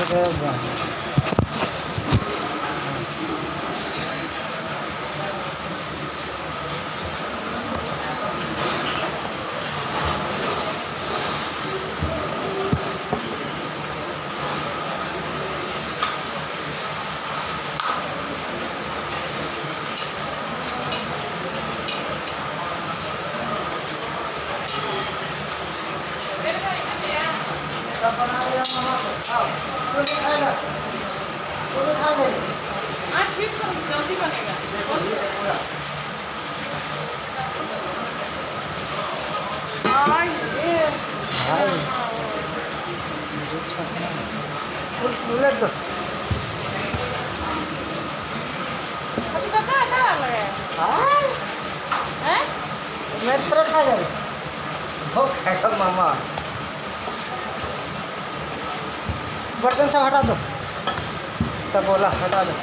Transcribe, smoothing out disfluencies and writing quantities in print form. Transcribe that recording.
अरे वाह। सब बना लिया मामा को। आओ तू भी खाएगा, तू भी खा ले। आज ठीक है, जल्दी बनेगा। पूरा ये भाई फुल प्लेट दो। अभी तो क्या लगा हाँ है? मैं थोड़ा खा जाऊँ। हो खाएगा मामा। बर्तन सब हटा दो, सब बोला हटा दो।